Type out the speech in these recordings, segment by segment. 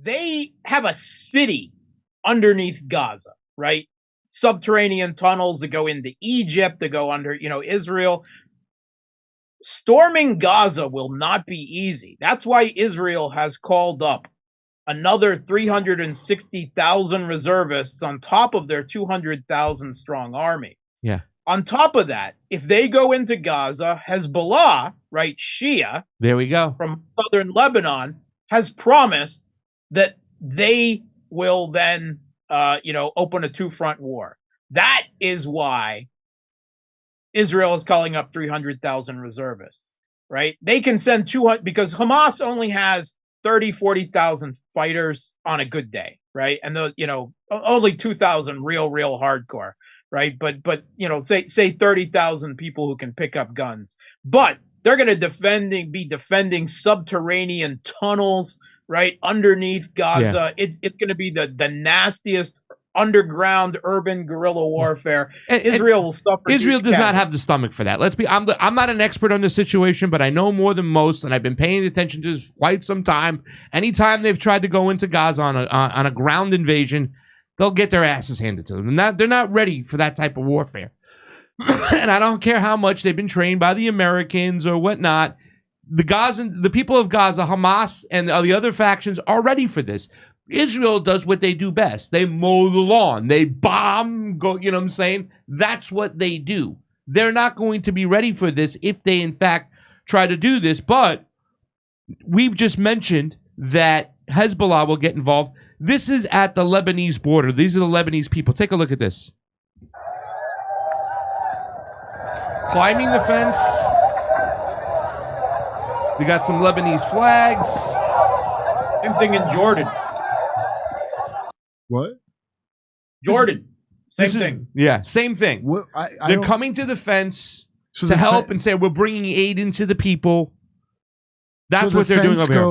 they have a city underneath Gaza, right? Subterranean tunnels that go into Egypt, that go under, Israel. Storming Gaza will not be easy. That's why Israel has called up another 360,000 reservists on top of their 200,000 strong army. Yeah. On top of that, if they go into Gaza, Hezbollah, right, Shia, there we go, from southern Lebanon, has promised that they will then, open a two-front war. That is why Israel is calling up 300,000 reservists, right? They can send 200 because Hamas only has 30, 40,000 fighters on a good day, right? And only 2,000 real hardcore, right? But say 30,000 people who can pick up guns. But they're going to be defending subterranean tunnels, right, underneath Gaza. Yeah. It's going to be the nastiest underground urban guerrilla warfare. Israel will suffer. Israel does not have the stomach for that. I'm not an expert on the situation, but I know more than most, and I've been paying attention to this for quite some time. Anytime they've tried to go into Gaza on a ground invasion, they'll get their asses handed to them. And they're not ready for that type of warfare. And I don't care how much they've been trained by the Americans or whatnot. The people of Gaza, Hamas, and the other factions are ready for this. Israel does what they do best. They mow the lawn. They bomb. You know what I'm saying? That's what they do. They're not going to be ready for this if they, in fact, try to do this. But we've just mentioned that Hezbollah will get involved. This is at the Lebanese border. These are the Lebanese people. Take a look at this. Climbing the fence. They got some Lebanese flags. Same thing in Jordan. What? Jordan. Same thing. Yeah, same thing. What, They're coming to the fence to help and say, we're bringing aid into the people. That's what they're doing over here.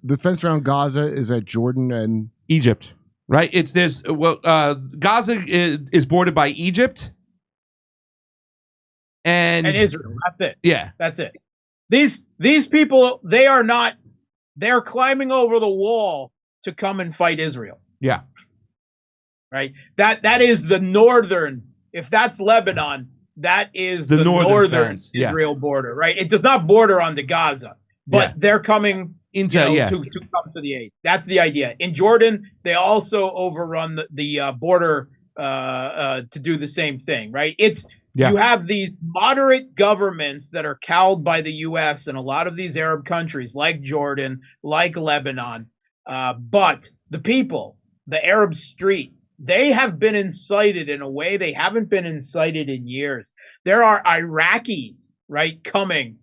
The fence around Gaza is at Jordan and Egypt, right? Gaza is bordered by Egypt and Israel. That's it. Yeah. That's it. These people, they're climbing over the wall to come and fight Israel. Yeah. Right? That is the northern, if that's Lebanon, that is the northern Israel border, right? It does not border on the Gaza, but they're coming to come to the aid. That's the idea. In Jordan, they also overrun the border to do the same thing, right? You have these moderate governments that are cowed by the U.S. and a lot of these Arab countries like Jordan, like Lebanon, but the people, the Arab street, they have been incited in a way they haven't been incited in years. There are Iraqis, right, coming,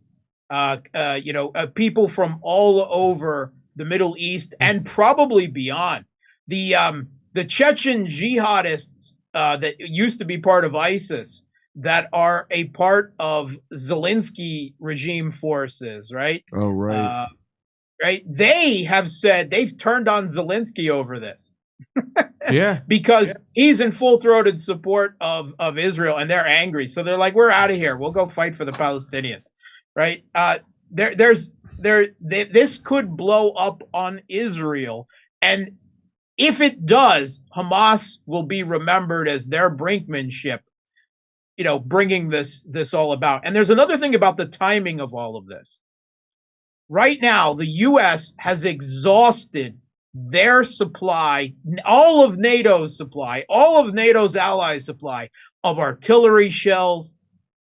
people from all over the Middle East and probably beyond. The Chechen jihadists that used to be part of ISIS, that are a part of Zelensky regime forces, right? Oh, right. Right. They have said they've turned on Zelensky over this. Yeah. Because he's in full-throated support of Israel, and they're angry. So they're like, we're out of here. We'll go fight for the Palestinians. Right. This could blow up on Israel. And if it does, Hamas will be remembered as their brinkmanship, bringing this all about. And there's another thing about the timing of all of this. Right now, the U.S. has exhausted their supply, all of NATO's supply, all of NATO's allies' supply of artillery shells,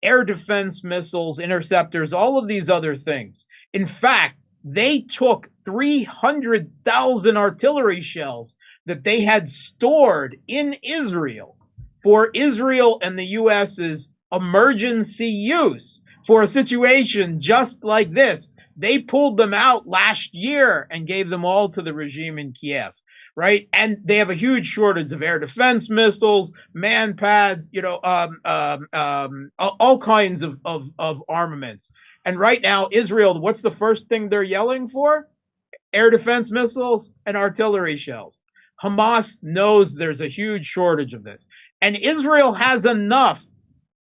air defense missiles, interceptors, all of these other things. In fact, they took 300,000 artillery shells that they had stored in Israel for Israel and the U.S.'s emergency use for a situation just like this. They pulled them out last year and gave them all to the regime in Kiev, right? And they have a huge shortage of air defense missiles, man pads, all kinds of armaments. And right now, Israel, what's the first thing they're yelling for? Air defense missiles and artillery shells. Hamas knows there's a huge shortage of this. And Israel has enough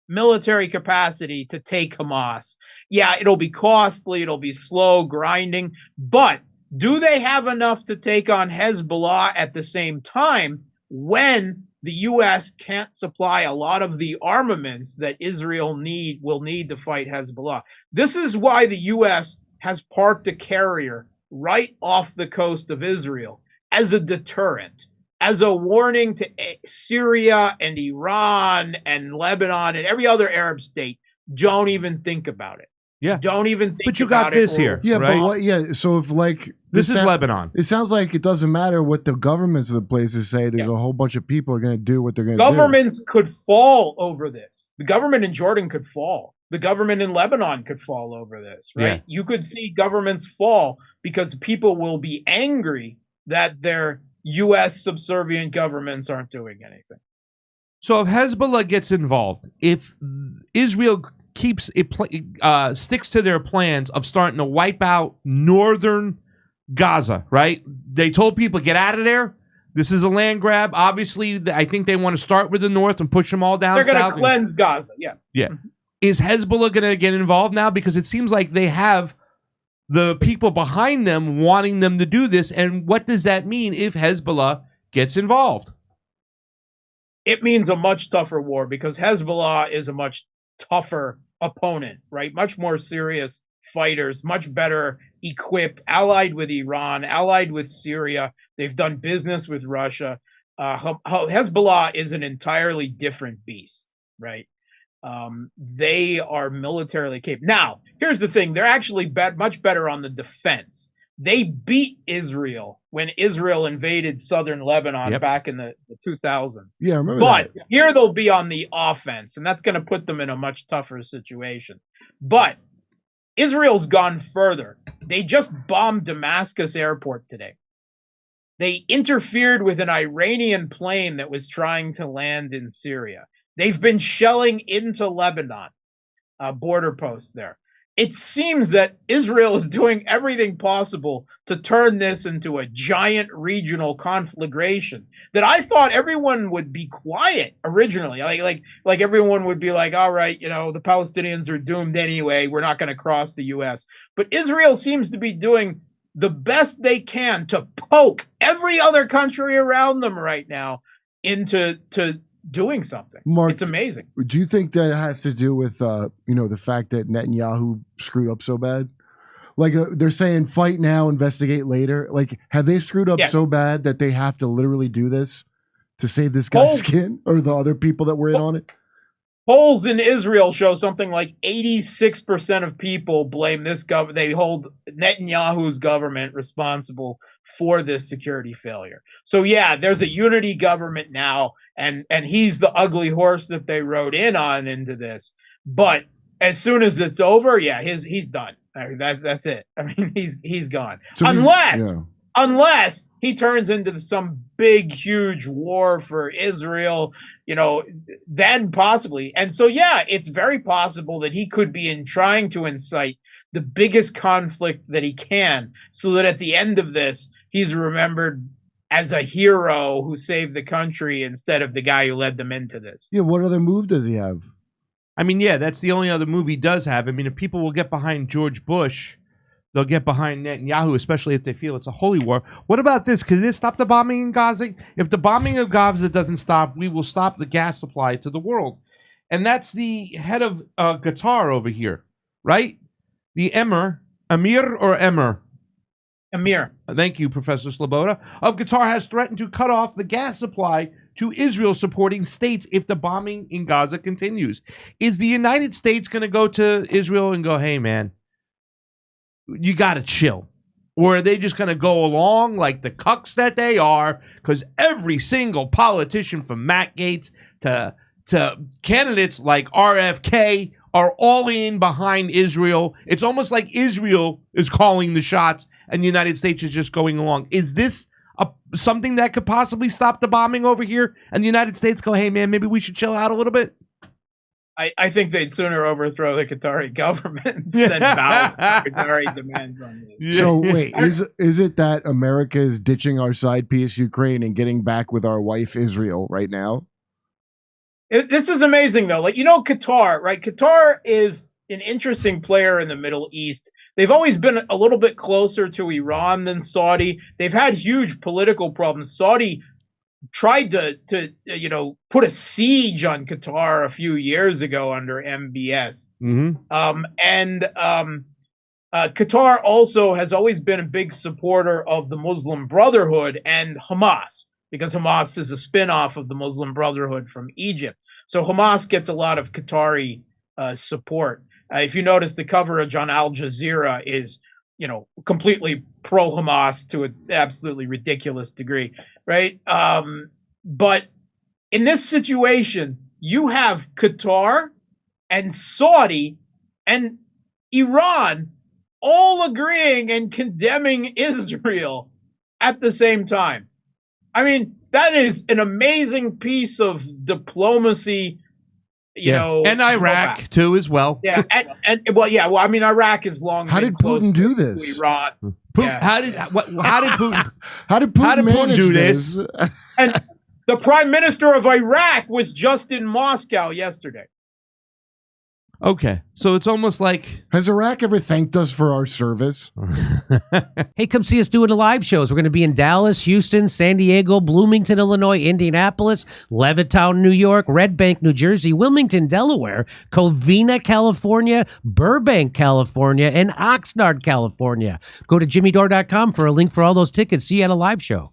military capacity to take Hamas. Yeah, it'll be costly, it'll be slow, grinding, but do they have enough to take on Hezbollah at the same time when the U.S. can't supply a lot of the armaments that Israel will need to fight Hezbollah? This is why the U.S. has parked a carrier right off the coast of Israel as a deterrent, as a warning to Syria and Iran and Lebanon and every other Arab state. Don't even think about it. Yeah. Don't even think But you about got this here. Yeah, right? but what? Yeah, so if like This is Lebanon. it sounds like it doesn't matter what the governments of the places say. There's a whole bunch of people are going to do what they're going to do. Governments could fall over this. The government in Jordan could fall. The government in Lebanon could fall over this, right? Yeah. You could see governments fall because people will be angry that their U.S. subservient governments aren't doing anything. So if Hezbollah gets involved, if Israel keeps it sticks to their plans of starting to wipe out northern Gaza, right? They told people, get out of there. This is a land grab. Obviously, I think they want to start with the north and push them all down. They're going to cleanse Gaza. Yeah. Yeah. Is Hezbollah going to get involved now? Because it seems like they have the people behind them wanting them to do this. And what does that mean if Hezbollah gets involved? It means a much tougher war because Hezbollah is a much tougher opponent, right? Much more serious fighters, much better equipped, allied with Iran, allied with Syria. They've done business with Russia. Hezbollah is an entirely different beast, right? They are militarily capable. Now, here's the thing. They're actually much better on the defense. They beat Israel when Israel invaded southern Lebanon back in the 2000s. Yeah, I remember but that. Here they'll be on the offense, and that's going to put them in a much tougher situation. But Israel's gone further. They just bombed Damascus airport today. They interfered with an Iranian plane that was trying to land in Syria. They've been shelling into Lebanon, border post there. It seems that Israel is doing everything possible to turn this into a giant regional conflagration that I thought everyone would be quiet originally. Like everyone would be like, all right, you know, the Palestinians are doomed anyway. We're not going to cross the U.S. But Israel seems to be doing the best they can to poke every other country around them right now into doing something. Mark, it's amazing. Do you think that has to do with the fact that Netanyahu screwed up so bad? Like they're saying fight now, investigate later. Like have they screwed up so bad that they have to literally do this to save this guy's skin or the other people that were in on it? Polls in Israel show something like 86% of people blame this government. They hold Netanyahu's government responsible for this security failure. So yeah, there's a unity government now, and he's the ugly horse that they rode in on into this. But as soon as it's over, yeah, he's done. I mean, that's it. I mean, he's gone. So unless he turns into some big, huge war for Israel, then possibly. And so, yeah, it's very possible that he could be trying to incite the biggest conflict that he can so that at the end of this, he's remembered as a hero who saved the country instead of the guy who led them into this. Yeah, what other move does he have? I mean, yeah, that's the only other move he does have. I mean, if people will get behind George Bush, they'll get behind Netanyahu, especially if they feel it's a holy war. What about this? Can this stop the bombing in Gaza? If the bombing of Gaza doesn't stop, we will stop the gas supply to the world. And that's the head of Qatar over here, right? The Emir or Emir? Emir. Thank you, Professor Sleboda. Of Qatar has threatened to cut off the gas supply to Israel supporting states if the bombing in Gaza continues. Is the United States going to go to Israel and go, hey, man, you got to chill? Or are they just going to go along like the cucks that they are? Because every single politician from Matt Gaetz to candidates like RFK are all in behind Israel. It's almost like Israel is calling the shots and the United States is just going along. Is this something that could possibly stop the bombing over here and the United States go, hey, man, maybe we should chill out a little bit? I think they'd sooner overthrow the Qatari government than bow to Qatari demands on this. Yeah. So wait, is it that America is ditching our side piece, Ukraine, and getting back with our wife, Israel, right now? This is amazing, though. Like, Qatar, right? Qatar is an interesting player in the Middle East. they've always been a little bit closer to Iran than Saudi. They've had huge political problems. Saudi tried to put a siege on Qatar a few years ago under MBS. Qatar also has always been a big supporter of the Muslim Brotherhood and Hamas, because Hamas is a spin-off of the Muslim Brotherhood from Egypt. So Hamas gets a lot of Qatari support. If you notice, the coverage on Al Jazeera is, completely pro-Hamas to an absolutely ridiculous degree, right? But in this situation, you have Qatar and Saudi and Iran all agreeing and condemning Israel at the same time. I mean, that is an amazing piece of diplomacy, and Iraq too as well. Yeah, I mean, Iraq is long. How did Putin do this? Iran. How did Putin? How did Putin do this? And the prime minister of Iraq was just in Moscow yesterday. Okay, so it's almost like... Has Iraq ever thanked us for our service? Hey, come see us doing the live shows. We're going to be in Dallas, Houston, San Diego, Bloomington, Illinois, Indianapolis, Levittown, New York, Red Bank, New Jersey, Wilmington, Delaware, Covina, California, Burbank, California, and Oxnard, California. Go to jimmydore.com for a link for all those tickets. See you at a live show.